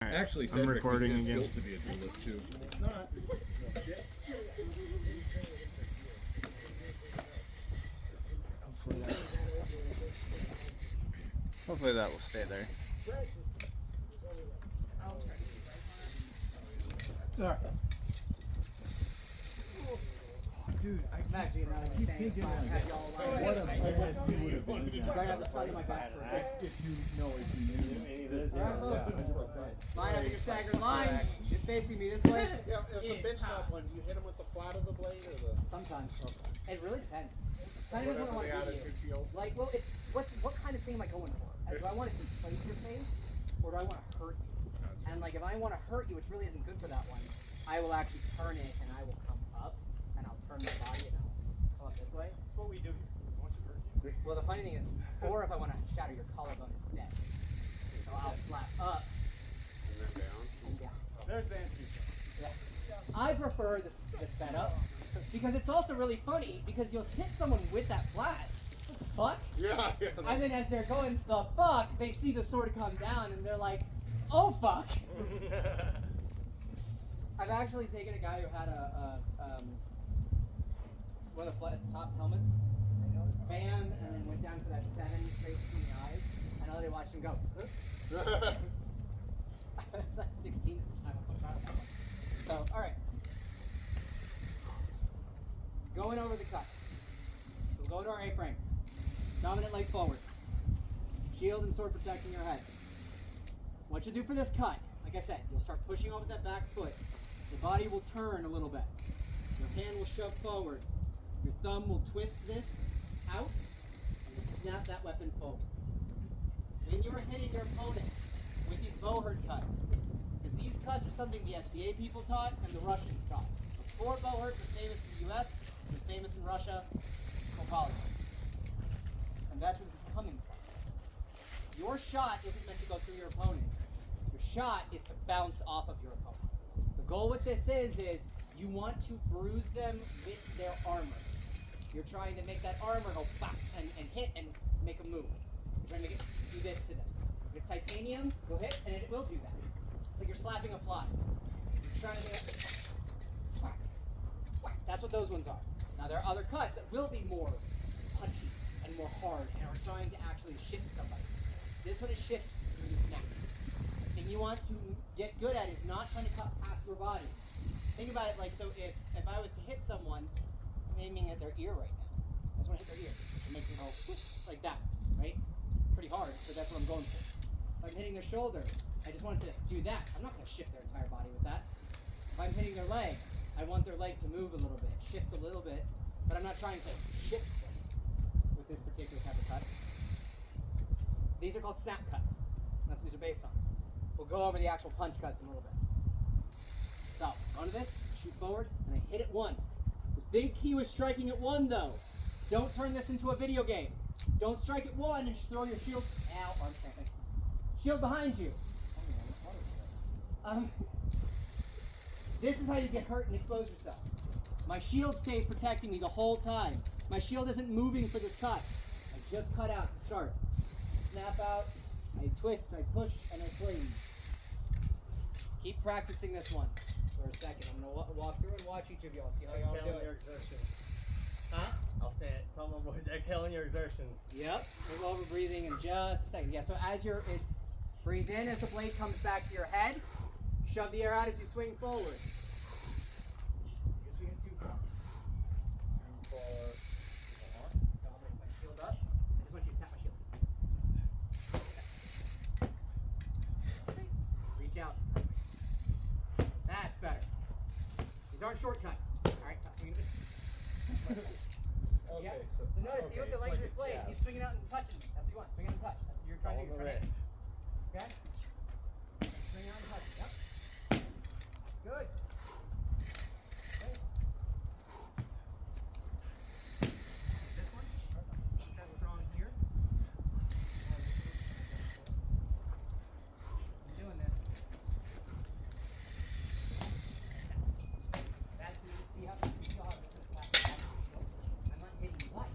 Right. Actually, I'm Cedric recording was again. built to be a duelist too. It's not. No shit. Hopefully that will stay there. Dude, I Actually, now that I'm saying it, I had y'all lined What up. a you would have been. Because I have the sun in my back for a bit. If you know if you knew any of this. Yeah, 100%. Line up in your staggered line. You're facing me this way. Yeah, if the bench top one, do you hit him with the flat of the blade or the? Sometimes. It really depends. Kind of what I want to do. Like, well, it's what kind of thing am I going for? Do I want to deflate your face, or do I want to hurt you? And like, if I want to hurt you, which really isn't good for that one, I will actually turn it and I will come up and I'll turn my body and I'll come up this way. That's what we do here. We want to hurt you. Well, the funny thing is, or if I want to shatter your collarbone instead, so I'll slap up And then down. and down. There's the answer. Yeah. I prefer the setup because it's also really funny because you'll hit someone with that flat. Fuck. Yeah, yeah. And then as they're going the fuck, they see the sword come down and they're like, oh fuck. I've actually taken a guy who had one of the top helmets, bam, and then went down for that 7 straight between the eyes, and I literally watched him go. Huh? I was like 16 at the time. I'm proud of that one. So, all right. Going over the cut. We'll go to our A-frame. Dominant leg forward. Shield and sword protecting your head. What you do for this cut, like I said, you'll start pushing off with that back foot. Your body will turn a little bit. Your hand will shove forward. Your thumb will twist this out and will snap that weapon forward. When you are hitting your opponent with these bowherd cuts, because these cuts are something the SCA people taught and the Russians taught. Before bowherd was famous in the US, it was famous in Russia, Apology. And that's where this is coming from. Your shot isn't meant to go through your opponent. Your shot is to bounce off of your opponent. The goal with this is you want to bruise them with their armor. You're trying to make that armor go bop and hit and make a move. You're trying to make it do this to them. If it's titanium, you'll hit and it will do that. It's like you're slapping a fly. You're trying to make it whack, whack. That's what those ones are. Now there are other cuts that will be more punchy and more hard and are trying to actually shift somebody. This one is shift through the snap. The thing you want to get good at is not trying to cut past your body. Think about it like, so if I was to hit someone, I'm aiming at their ear right now. I just want to hit their ear. It makes it go like that, right? Pretty hard, but that's what I'm going for. If I'm hitting their shoulder, I just want to do that. I'm not going to shift their entire body with that. If I'm hitting their leg, I want their leg to move a little bit, shift a little bit, but I'm not trying to shift them with this particular type of cut. These are called snap cuts. That's what these are based on. We'll go over the actual punch cuts in a little bit. So, onto this, shoot forward, and I hit it one. The big key was striking it one, though. Don't turn this into a video game. Don't strike it one and just throw your shield. Ow, arm cramping. Shield behind you. This is how you get hurt and expose yourself. My shield stays protecting me the whole time. My shield isn't moving for this cut. I just cut out to start. Snap out, I twist, I push, and I swing. Keep practicing this one for a second. I'm going to walk through and watch each of y'all, see how y'all do Exhaling your it. exertions. Huh? I'll say it. Tell my boys, exhaling your exertions. Yep. We'll go over breathing in just a second. Yeah, so as it's breathe in as the blade comes back to your head. Shove the air out as you swing forward. You're swinging too far. So I'm going to put my shield up. I just want you to tap my shield. Okay. Reach out. That's better. These aren't shortcuts. Alright, stop swinging this. Okay, Yeah. so So notice, see what the it's leg of like this a blade. jab. He's swinging out and touching me. That's what you want. Swing out and touch. That's what you're trying to do. You're trying to hit. Okay? Swing out and touch. Yep. Good. Okay. This one. Keep that strong here. I'm doing this. That's see how this is I'm not hitting you light.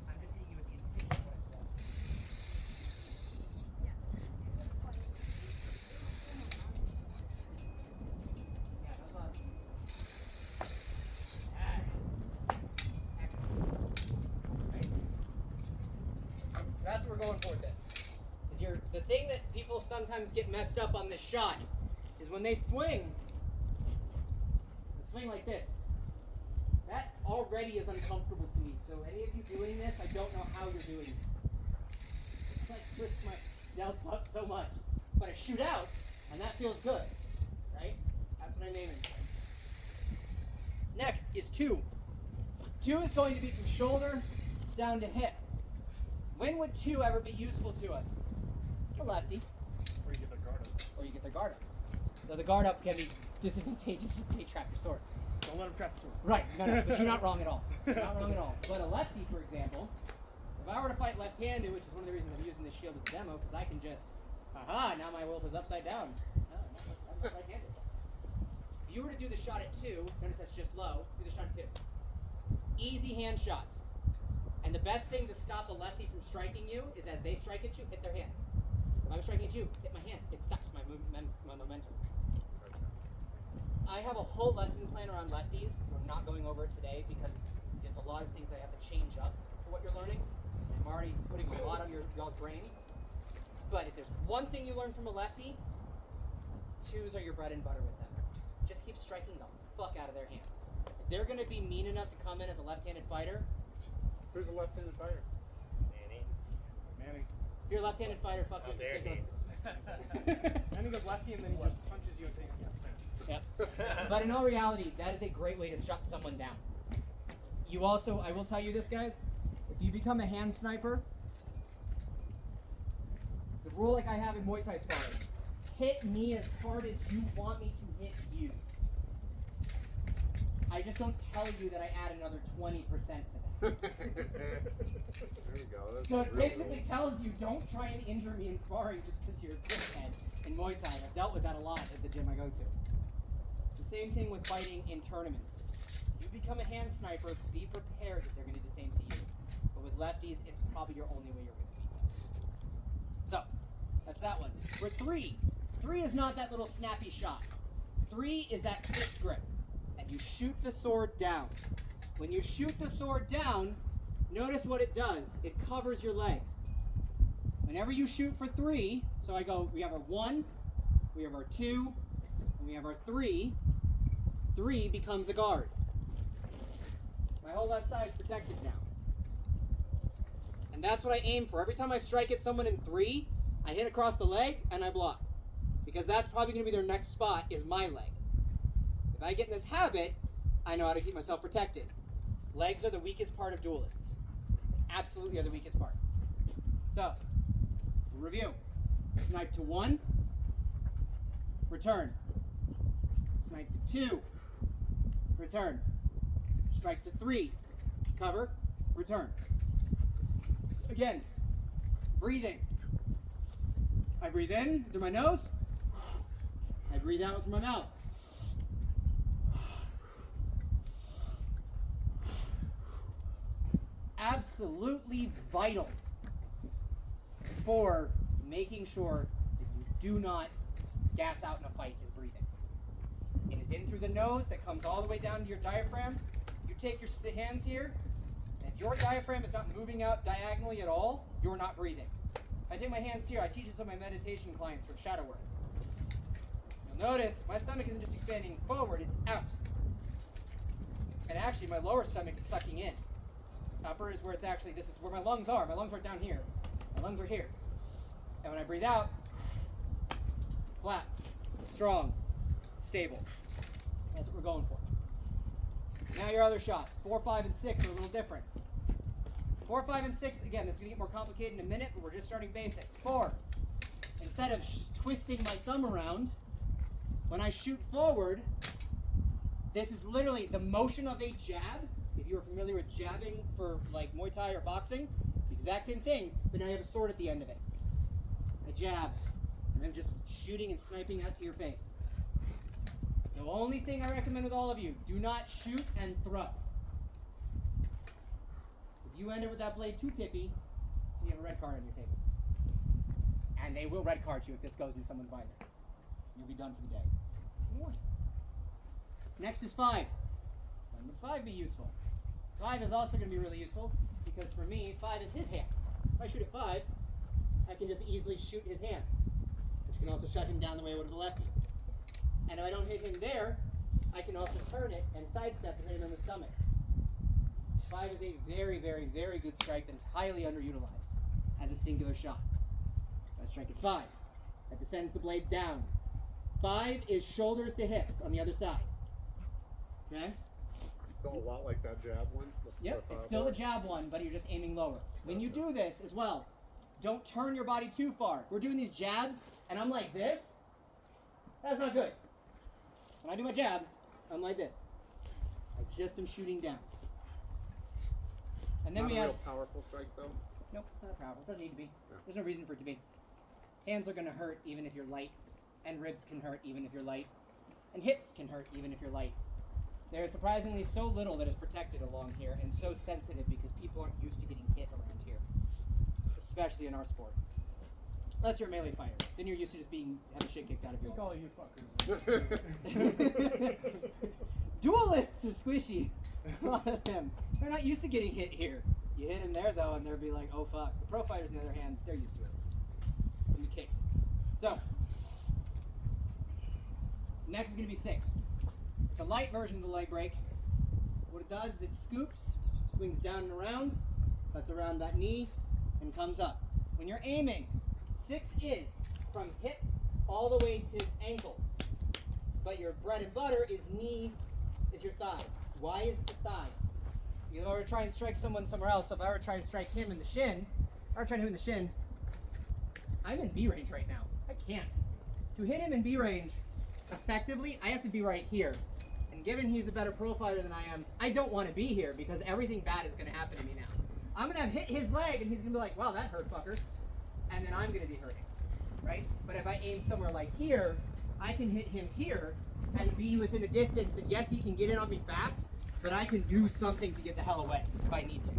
I'm just hitting you with the intention of what I said. Yeah. going for with this. The thing that people sometimes get messed up on this shot is when they swing like this. That already is uncomfortable to me. So any of you doing this, I don't know how you're doing it. It's like twist my delts up so much. But I shoot out, and that feels good, right? That's what I'm aiming for. Next is 2. 2 is going to be from shoulder down to hip. When would 2 ever be useful to us? A lefty. Or you get the guard up. Or you get their guard up. Though the guard up can be disadvantageous if they trap your sword. Don't let him trap the sword. Right, no, but you're not wrong at all. You're not wrong at all. But a lefty, for example, if I were to fight left-handed, which is one of the reasons I'm using this shield as a demo, because I can just, aha, now my wolf is upside down. No, I'm not right-handed. If you were to do the shot at 2, notice that's just low, do the shot at 2. Easy hand shots. And the best thing to stop a lefty from striking you is as they strike at you, hit their hand. If I'm striking at you, hit my hand. It stops my momentum. I have a whole lesson plan around lefties. We're not going over it today because it's a lot of things I have to change up for what you're learning. I'm already putting a lot on y'all's brains. But if there's one thing you learn from a lefty, 2s are your bread and butter with them. Just keep striking the fuck out of their hand. If they're going to be mean enough to come in as a left-handed fighter, Who's a left-handed fighter? Manny. if you're a left-handed fighter, fuck you. dare Take he. Manny goes lefty and then he just punches you and takes you. Yep. But in all reality, that is a great way to shut someone down. You also, I will tell you this, guys, if you become a hand sniper, the rule like I have in Muay Thai sparring, hit me as hard as you want me to hit you. I just don't tell you that I add another 20% to that. There you go. That's So it real basically rules. tells you don't try and injure me in sparring just because you're a dickhead in Muay Thai. I've dealt with that a lot at the gym I go to. The same thing with fighting in tournaments. You become a hand sniper, be prepared that they're going to do the same to you. But with lefties, it's probably your only way you're going to beat them. So, that's that one. For 3. 3 is not that little snappy shot. 3 is that fist grip. And you shoot the sword down. When you shoot the sword down, notice what it does. It covers your leg. Whenever you shoot for 3, so I go, we have our 1, we have our 2, and we have our 3. 3 becomes a guard. My whole left side is protected now. And that's what I aim for. Every time I strike at someone in 3, I hit across the leg and I block. Because that's probably going to be their next spot, is my leg. If I get in this habit, I know how to keep myself protected. Legs are the weakest part of duelists. Absolutely are the weakest part. So, review. Snipe to 1. Return. Snipe to 2. Return. Strike to 3. Cover. Return. Again. Breathing. I breathe in through my nose. I breathe out through my mouth. Absolutely vital for making sure that you do not gas out in a fight is breathing. It is in through the nose that comes all the way down to your diaphragm. You take your hands here, and if your diaphragm is not moving out diagonally at all, you're not breathing. If I take my hands here, I teach this to my meditation clients for shadow work. You'll notice my stomach isn't just expanding forward, it's out. And actually my lower stomach is sucking in. Upper is where it's actually, this is where my lungs are. My lungs are down here. My lungs are here. And when I breathe out, flat, strong, stable. That's what we're going for. Now your other shots. 4, 5, and 6 are a little different. 4, 5, and 6, again, this is going to get more complicated in a minute, but we're just starting basic. 4, instead of twisting my thumb around, when I shoot forward, this is literally the motion of a jab. If you're familiar with jabbing for like Muay Thai or boxing, the exact same thing, but now you have a sword at the end of it. I jab, and I'm just shooting and sniping out to your face. The only thing I recommend with all of you, do not shoot and thrust. If you end it with that blade too tippy, you have a red card on your table. And they will red card you if this goes into someone's visor. You'll be done for the day. Next is 5. When would 5 be useful? 5 is also going to be really useful because for me, 5 is his hand. If I shoot at 5, I can just easily shoot his hand, which can also shut him down the way I would with the lefty. And if I don't hit him there, I can also turn it and sidestep and hit him in the stomach. 5 is a very, very, very good strike that is highly underutilized as a singular shot. So I strike at 5. That descends the blade down. 5 is shoulders to hips on the other side. Okay? It's all a lot like that jab one. Yep, it's still a jab one, but you're just aiming lower. When you do this as well, don't turn your body too far. We're doing these jabs, and I'm like this. That's not good. When I do my jab, I'm like this. I just am shooting down. And then Not we a have... real powerful strike though. Nope, it's not powerful. It doesn't need to be. Yeah. There's no reason for it to be. Hands are going to hurt even if you're light, and ribs can hurt even if you're light, and hips can hurt even if you're light. There is surprisingly so little that is protected along here and so sensitive because people aren't used to getting hit around here, especially in our sport. Unless you're a melee fighter, then you're used to just being having shit kicked out of you. Look all you fuckers. Duelists are squishy. A lot of them. They're not used to getting hit here. You hit them there though, and they'll be like, "Oh fuck." The pro fighters, on the other hand, they're used to it. From the kicks. So next is going to be 6. It's a light version of the leg break. What it does is it scoops, swings down and around, cuts around that knee, and comes up. When you're aiming, 6 is from hip all the way to ankle. But your bread and butter is knee, is your thigh. Why is it the thigh? If I were to try and strike someone somewhere else, so if I were to try and strike him in the shin, or try to hit him in the shin, I'm in B range right now. I can't. To hit him in B range effectively, I have to be right here. And given he's a better pro fighter than I am, I don't want to be here because everything bad is going to happen to me now. I'm going to have hit his leg and he's going to be like, wow, that hurt, fucker. And then I'm going to be hurting, right? But if I aim somewhere like here, I can hit him here and be within a distance that, yes, he can get in on me fast, but I can do something to get the hell away if I need to.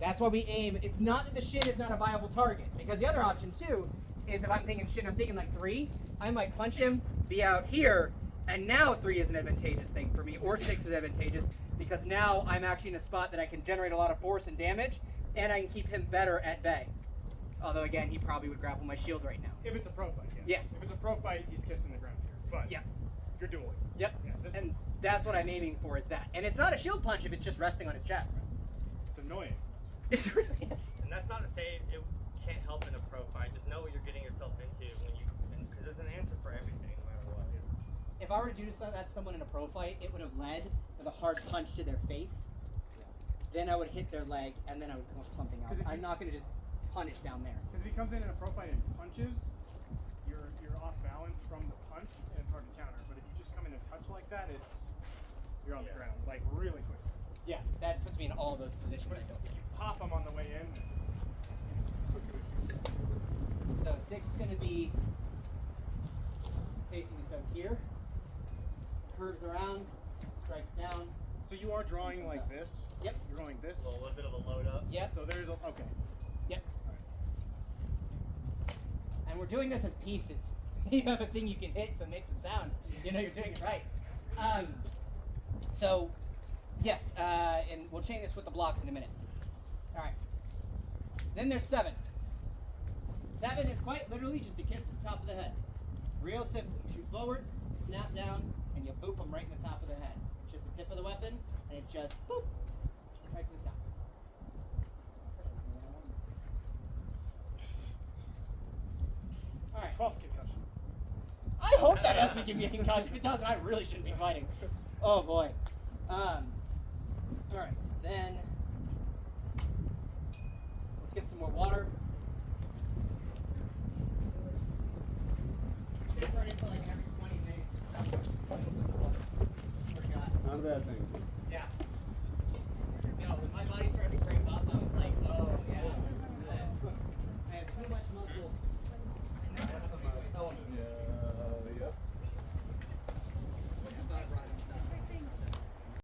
That's why we aim. It's not that the shin is not a viable target, because the other option too is if I'm thinking shin, I'm thinking like 3, I might punch him, be out here, and now 3 is an advantageous thing for me, or 6 is advantageous, because now I'm actually in a spot that I can generate a lot of force and damage, and I can keep him better at bay. Although again, he probably would grapple my shield right now. If it's a pro fight, Yes. If it's a pro fight, he's kissing the ground here. But Yeah. you're dueling. Yep. Yeah, this And that's what I'm aiming for, is that. And it's not a shield punch if it's just resting on his chest. it's annoying. It really is. And that's not to say it can't help in a pro fight. Just know what you're getting yourself into when you, because there's an answer for everything, no matter what. If I were to do that to someone in a pro fight, it would have led with a hard punch to their face. Then I would hit their leg, and then I would come up with something else. 'Cause if I'm you- not going to just punish down there. Because if he comes in a pro fight and punches, you're off balance from the punch, and it's hard to counter. But if you just come in and touch like that, you're on the ground like really quick. Yeah, that puts me in all those positions I don't If need. you pop him on the way in, So 6 is going to be facing you so here. Curves around, strikes down. so you are drawing like this. Yep. You're going this. A little bit of a load up. Yep. So there's a okay. Yep. And we're doing this as pieces. You have a thing you can hit, so it makes a sound. You know you're doing it right. So, yes, and we'll change this with the blocks in a minute. All right. Then there's 7. 7 is quite literally just a kiss to the top of the head. Real simple. You shoot forward, you snap down, and you boop them right in the top of the head. It's just the tip of the weapon, and it just boop right to the top. All right. 12th concussion. I hope that doesn't give me a concussion. If it doesn't, I really shouldn't be fighting. Oh boy. All right. So then let's get some more water. It's gonna turn into like every 20 minutes. Swear to God. Not a bad thing.